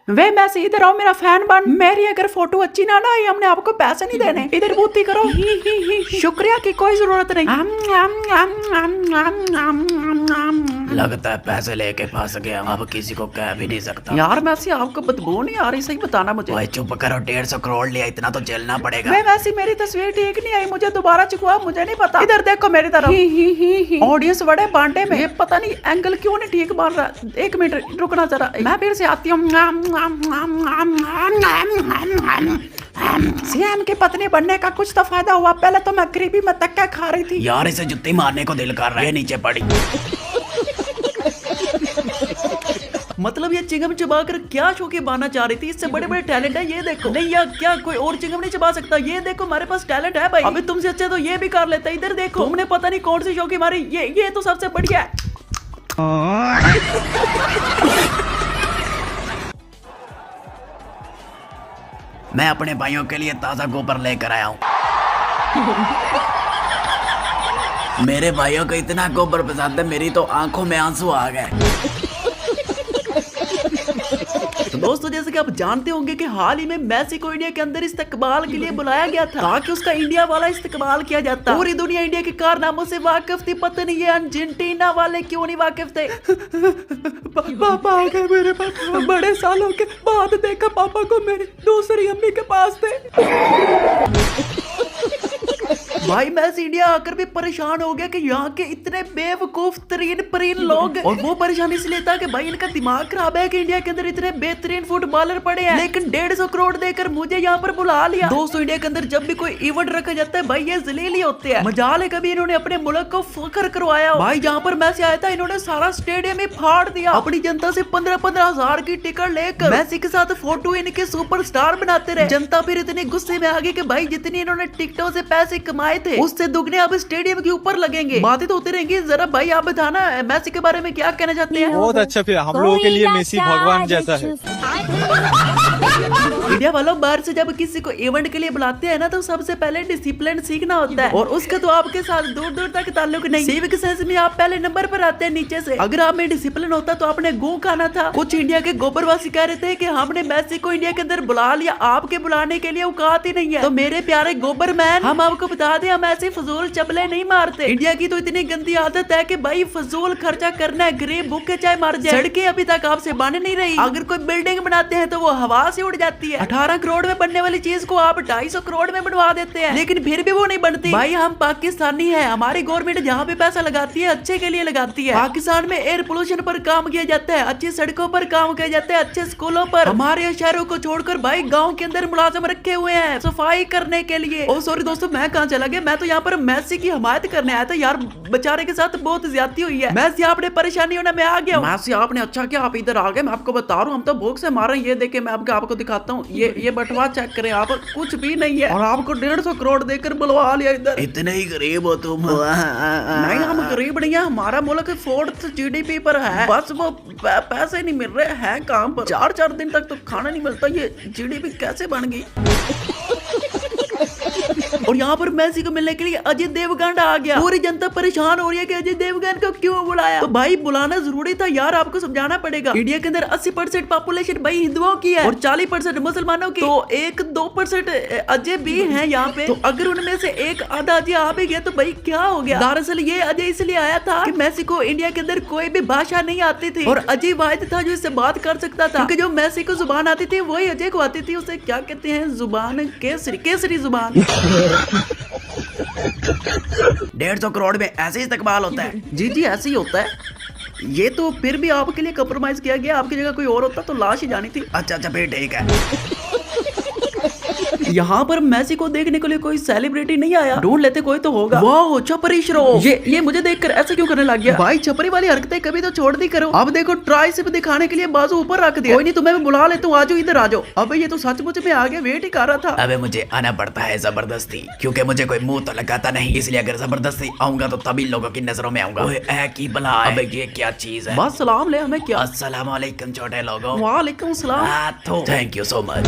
वे मैसी इधर आओ, मेरा फैन बन। मेरी अगर फोटो अच्छी ना आई हमने आपको पैसे नहीं देने। इधर बूती करो। शुक्रिया की कोई जरूरत नहीं। लगता है पैसे लेके फंस गया, अब किसी को कह भी नहीं सकता। यार मैसी आपको बदबू नहीं आ रही? सही बताना मुझे। ओए चुप करो, 150 करोड़ लिया, इतना तो झेलना पड़ेगा। वे मैसी मेरी तस्वीर ठीक नहीं आई, मुझे दोबारा चुकवा, मुझे नहीं पता। इधर देखो मेरी तरफ। ऑडियंस बड़े बांटे में, ये पता नहीं एंगल क्यों नहीं ठीक मार रहा। एक मिनट रुकना जरा, मैं फिर से आती हूँ। सीएम की पत्नी बनने का कुछ तो फायदा हुआ। पहले तो मैं गरीबी में धक्का खा रही थी। यार इसे जुत्ती मारने को दिल कर रहा है, नीचे पड़ी। मतलब ये चिंगम चबा कर क्या शो की बाना चाह रही थी? इससे बड़े बड़े टैलेंट है, ये देखो। नहीं यार क्या कोई और चिंगम नहीं चबा सकता? ये देखो हमारे पास टैलेंट है भाई। अभी तुमसे अच्छे तो ये भी कर लेता है। इधर देखो, तुमने पता नहीं कौन सी शो की मारी। ये तो सबसे बढ़िया है। मैं अपने भाइयों के लिए ताजा गोबर लेकर आया हूँ। मेरे भाइयों को इतना गोबर पसंद है, मेरी तो आंखों में आंसू आ गए। तो दोस्तों जैसे कि आप जानते होंगे कि हाल ही में मैसी को इंडिया के अंदर इस्तकबाल के लिए बुलाया गया था, ताकि उसका इंडिया वाला इस्तकबाल किया जाता। पूरी दुनिया इंडिया के कारनामों से वाकिफ थी, पता नहीं ये अर्जेंटीना वाले क्यों नहीं वाकिफ थे। पापा आ गए मेरे पास। बड़े सालों के बाद देखा पापा को मेरी दूसरी अम्मी के पास थे। भाई मैसी इंडिया आकर भी परेशान हो गया कि यहाँ के इतने बेवकूफ तरीन परीन लोग। और वो परेशान इसलिए था कि भाई इनका दिमाग खराब है कि इंडिया के अंदर इतने बेहतरीन फुटबॉलर पड़े हैं, लेकिन 150 करोड़ देकर मुझे यहाँ पर बुला लिया। दोस्तों इंडिया के अंदर जब भी कोई इवेंट रखा जाता है भाई ये जलील ही होते हैं। मजाल है कभी इन्होंने अपने मुल्क को फख्र करवाया भाई। जहाँ पर मैसी आया था इन्होंने सारा स्टेडियम ही फाड़ दिया। अपनी जनता से 15-15 हजार की टिकट लेकर मैसी के साथ फोटो इनके सुपरस्टार बनाते रहे। जनता फिर इतनी गुस्से में आ गई कि भाई जितनी इन्होंने टिकटों से पैसे कमाए थे उससे दुगने अब स्टेडियम के ऊपर लगेंगे। बातें तो होती रहेंगी। जरा भाई आप बताना मैसी के बारे में क्या कहना चाहते हैं? बहुत अच्छा, फिर हम लोगों के लिए मेसी भगवान जैसा है। इंडिया वालों बाहर से जब किसी को इवेंट के लिए बुलाते हैं ना तो सबसे पहले डिसिप्लिन सीखना होता है, और उसका तो आपके साथ दूर दूर तक ताल्लुक नहीं। सिविक सेंस में आप पहले नंबर पर आते हैं नीचे से। अगर आप में डिसिप्लिन होता तो आपने गू खाना था। कुछ इंडिया के गोबरवासी कह रहे थे कि हमने मैसी को इंडिया के अंदर बुला लिया, आपके बुलाने के लिए औकात ही नहीं है। तो मेरे प्यारे गोबर मैन हम आपको बता दें हम ऐसे फजूल चपले नहीं मारते। इंडिया की तो इतनी गंदी आदत है कि भाई फजूल खर्चा करना है, गरीब भूखे चाहे मर जाए। सड़कें अभी तक आपसे बन नहीं रही। अगर कोई बिल्डिंग बनाते हैं तो वो हवा से उड़ जाती है। 18 करोड़ में बनने वाली चीज को आप 250 करोड़ में बनवा देते हैं, लेकिन फिर भी वो नहीं बनती। भाई हम पाकिस्तानी है, हमारी गवर्नमेंट जहाँ पे पैसा लगाती है अच्छे के लिए लगाती है। पाकिस्तान में एयर पोल्यूशन पर काम किया जाता है, अच्छी सड़कों पर काम किया जाता है, अच्छे स्कूलों पर। हमारे शहरों को छोड़कर भाई गाँव के अंदर मुलाजिम रखे हुए हैं सफाई करने के लिए। ओ सॉरी दोस्तों मैं कहाँ चला गया? मैं तो यहाँ पर मैसी की हमायत करने आया था। यार बेचारे के साथ बहुत ज्यादती हुई है। मैसी आपने परेशानी होना मैं आ गया। मैसी आपने अच्छा किया आप इधर आ गए। मैं आपको बता रहा हूँ हम तो भूख से मारे। ये देखे मैं आपको दिखाता हूँ। ये बटवा चेक करें आप, कुछ भी नहीं है और आपको 150 करोड़ देकर बुलवा लिया इधर। इतने ही गरीब हो तुम? नहीं हम गरीब नहीं है, हमारा मुल्क 4th GDP पर है, बस वो पैसे नहीं मिल रहे हैं काम पर। 4-4 दिन तक तो खाना नहीं मिलता। ये GDP कैसे बन गई? और यहाँ पर मैसी को मिलने के लिए अजय देवगन आ गया। पूरी जनता परेशान हो रही है कि अजय देवगन को क्यों बुलाया। तो भाई बुलाना जरूरी था यार, आपको समझाना पड़ेगा। इंडिया के अंदर 80% पॉपुलेशन भाई हिंदुओं की है और 40% मुसलमानों की, तो 1-2% अजय भी हैं यहाँ पे। तो अगर उनमें से एक आधा अजय आ भी गया तो भाई क्या हो गया? दरअसल ये अजय इसलिए आया था कि मैसी को इंडिया के अंदर कोई भी भाषा नहीं आती थी और अजय वाहिद था जो इससे बात कर सकता था, क्योंकि जो मैसी को जुबान आती थी वही अजय को आती थी। उसे क्या कहते हैं? जुबान केसरी जुबान। 150 करोड़ में ऐसे इस्तकबाल होता है? जी ऐसे ही होता है। ये तो फिर भी आपके लिए कॉम्प्रोमाइज किया गया। आपकी जगह कोई और होता तो लाश ही जानी थी। अच्छा फिर ठीक है। यहाँ पर मैसी को देखने के लिए कोई सेलिब्रिटी नहीं आया। ढूंढ लेते कोई तो होगा। वाह छपरी श्रॉफ, ये मुझे देखकर ऐसे क्यों करने लग गया? भाई छपरी वाली हरकतें कभी तो छोड़ दी करो। अब देखो ट्राइसेप दिखाने के लिए बाजू ऊपर रख दिया। कोई नहीं तुम्हें मैं बुला लेता हूँ, आजो इधर आजो। अबे ये तो सचमुच में आ गया, वेट ही कर रहा था। अबे मुझे आना पड़ता है जबरदस्ती, क्योंकि मुझे कोई मुंह तो लगाता नहीं, इसलिए अगर जबरदस्ती आऊंगा तो तभी लोगों की नजरों में आऊंगा। की भला अबे ये क्या चीज है? बस सलाम ले हमें क्या? अस्सलाम वालेकुम छोटे लोगों। वालेकुम सलाम। Thank you so much.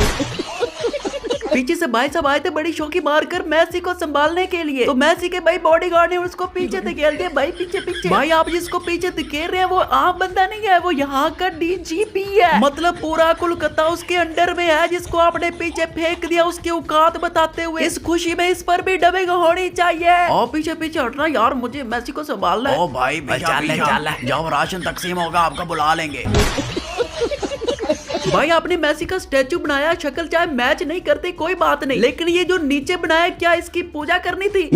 पीछे से भाई साहब आए थे बड़ी शौकी मारकर मैसी को संभालने के लिए। तो मैसी के भाई बॉडीगार्ड ने उसको पीछे धकेल दिया। भाई पीछे पीछे। भाई आप जिसको पीछे धकेल रहे हैं वो आम बंदा नहीं है, वो यहाँ का डीजीपी है। मतलब पूरा कोलकाता उसके अंडर में है, जिसको आपने पीछे फेंक दिया उसकी औकात बताते हुए। इस खुशी में इस पर भी डबिंग होनी चाहिए। और पीछे पीछे हटना यार, मुझे मैसी को संभालना है। ओ भाई चल जाओ, राशन तकसीम होगा आपका बुला लेंगे। भाई आपने मैसी का स्टैचू बनाया, शक्ल चाहे मैच नहीं करते कोई बात नहीं, लेकिन ये जो नीचे बनाया क्या इसकी पूजा करनी थी?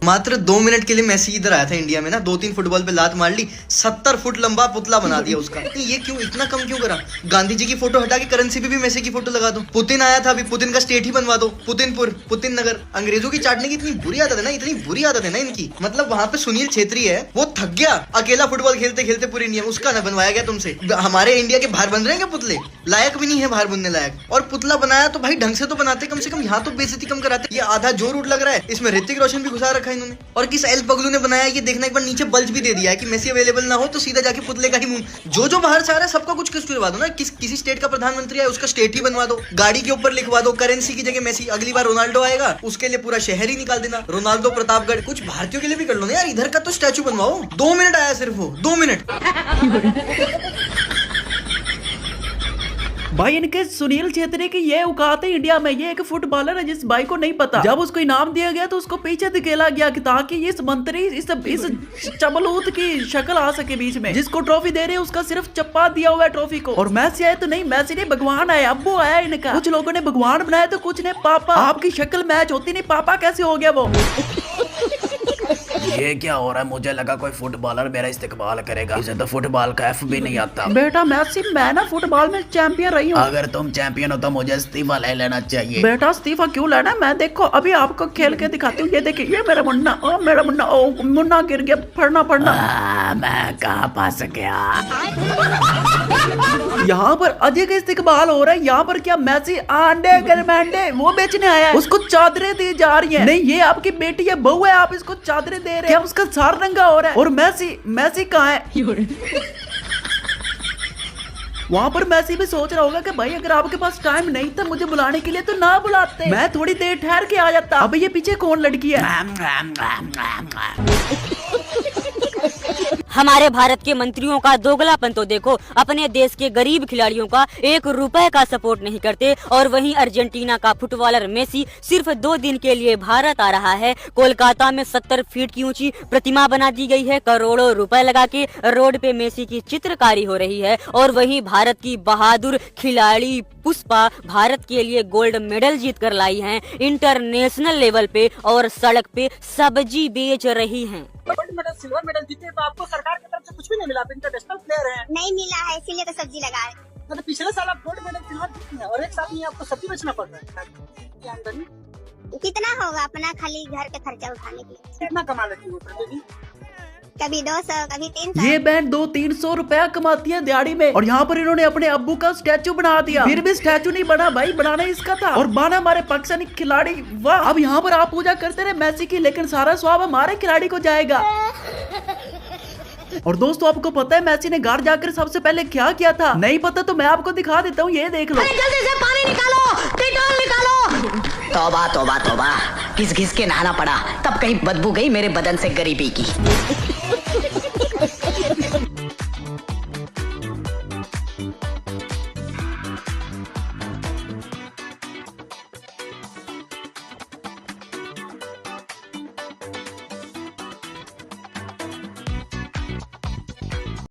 मात्र 2 मिनट के लिए मेसी इधर आया था इंडिया में ना, 2-3 फुटबॉल पे लात मार ली, 70 फुट लंबा पुतला बना दिया उसका। ये क्यों इतना कम क्यों करा? गांधी जी की फोटो हटा के करेंसी पे भी मेसी की फोटो लगा दो। पुतिन आया था, अभी पुतिन का स्टेट ही बनवा दो, पुतिनपुर, पुतिन नगर। अंग्रेजों की चाटने की इतनी बुरी आदत है ना, इतनी बुरी आदत है ना इनकी। मतलब वहाँ पे सुनील छेत्री है, वो थक गया अकेला फुटबॉल खेलते खेलते पूरे इंडिया में, उसका ना बनवाया गया तुमसे। हमारे इंडिया के बाहर बन रहे हैं पुतले, लायक भी नहीं है बाहर बनने लायक। और पुतला बनाया तो भाई ढंग से तो बनाते, कम से कम यहाँ तो बेइज्जती कम कराते। ये आधा जोर उठ लग रहा है, इसमें ऋतिक रोशन भी घुसा रखा है इन्होंने। और किस एल पगलू ने बनाया ये देखना, एक बार नीचे बल्ज भी दे दिया है कि मेसी अवेलेबल ना हो तो सीधा जाके पुतले का ही मुंह। जो बाहर से आ रहा है सबका कुछ करवा दो ना, किसी स्टेट का प्रधानमंत्री है उसका स्टेट ही बनवा दो, गाड़ी के ऊपर लिखवा दो करेंसी की जगह मेसी। अगली बार रोनाल्डो आएगा उसके लिए पूरा शहर ही निकाल देना, रोनाल्डो प्रतापगढ़। कुछ भारतीयों के लिए भी कर लो ना यार, इधर का तो स्टैचू बनवाओ। 2 मिनट आया सिर्फ वो, 2 मिनट। भाई इनके सुनील छेत्री की ये औकात है इंडिया में, ये एक फुटबॉलर है जिस भाई को नहीं पता। जब उसको इनाम दिया गया तो उसको पीछे धकेला गया ताकि इस मंत्री इस चबलूत की शक्ल आ सके बीच में। जिसको ट्रॉफी दे रहे हैं उसका सिर्फ चप्पा दिया हुआ है ट्रॉफी को। और मैसी आए तो नहीं, मैसी ने भगवान आया, अब्बू आया इनका। कुछ लोगों ने भगवान बनाया तो कुछ ने पापा। आपकी शक्ल मैच होती नहीं, पापा कैसे हो गया वो? ये क्या हो रहा है? मुझे लगा कोई फुटबॉलर मेरा इस्तेमाल करेगा, इसे तो फुटबॉल का एफ भी नहीं आता। बेटा मैसी, मैं ना फुटबॉल में चैंपियन रही हूँ। अगर तुम चैंपियन हो तो मुझे इस्तीफा ले लेना चाहिए। बेटा इस्तीफा क्यों लेना? मैं देखो अभी आपको खेल के दिखाती हूँ। ये देखिए, ये मेरा मुन्ना, ओ मेरा मुन्ना, ओ मुन्ना गिर गया, फड़ना फड़ना। मैं कहाँ फंस गया? यहाँ पर अजय का इस्तेकबाल हो रहा है। यहाँ पर क्या मैसी अंडे गरमैंडे वो बेचने आया है, उसको चादरें दी जा रही है। नहीं, ये आपकी बेटी है, बहू है, आप इसको चादरें दे रहे हैं। क्या उसका सार रंगा हो रहा है? और मैसी कहाँ है? वहाँ पर मैसी भी सोच रहा होगा कि भाई अगर आपके पास टाइम नहीं था मुझे बुलाने के लिए तो ना बुलाते, मैं थोड़ी देर ठहर के आ जाता। अब ये पीछे कौन लड़की है? हमारे भारत के मंत्रियों का दोगलापन तो देखो, अपने देश के गरीब खिलाड़ियों का 1 रुपए का सपोर्ट नहीं करते। और वहीं अर्जेंटीना का फुटबॉलर मेसी सिर्फ 2 दिन के लिए भारत आ रहा है। कोलकाता में 70 फीट की ऊंची प्रतिमा बना दी गई है, करोड़ों रुपए लगा के रोड पे मेसी की चित्रकारी हो रही है। और वहीं भारत की बहादुर खिलाड़ी पुष्पा भारत के लिए गोल्ड मेडल जीत कर लाई हैं इंटरनेशनल लेवल पे, और सड़क पे सब्जी बेच रही हैं। गोल्ड मेडल, सिल्वर मेडल जीते तो आपको सरकार की तरफ से कुछ भी नहीं मिला, आप इंटरनेशनल प्लेयर हैं। नहीं मिला है, इसीलिए तो सब्जी लगाए। मतलब पिछले साल आप गोल्ड मेडल सिल्वर जीते हैं और एक साल में आपको सब्जी बेचना पड़ रहा है। आमदनी कितना होगा अपना खाली घर के खर्चा उठाने के लिए? कितना कमा लेती हो प्रतिदिन? कभी 200, कभी 300। ये बहन 200-300 रुपया कमाती है दिहाड़ी में। और यहाँ पर इन्होंने अपने अब्बू का स्टैचू बना दिया, फिर भी स्टैचू नहीं बना भाई, बनाना इसका था। और बाना हमारे पाकिस्तानी खिलाड़ी, वाह। अब यहाँ पर आप पूजा करते रहे मैसी की, लेकिन सारा स्वाब हमारे खिलाड़ी को जाएगा। और दोस्तों आपको पता है मैसी ने घर जाकर सबसे पहले क्या किया था? नहीं पता तो मैं आपको दिखा देता हूँ, ये देख लो। जल्दी से पानी निकालो, डेटॉल निकालो। तौबा तौबा तौबा, घिस घिस के नहाना पड़ा, तब कहीं बदबू गई मेरे बदन से गरीबी की।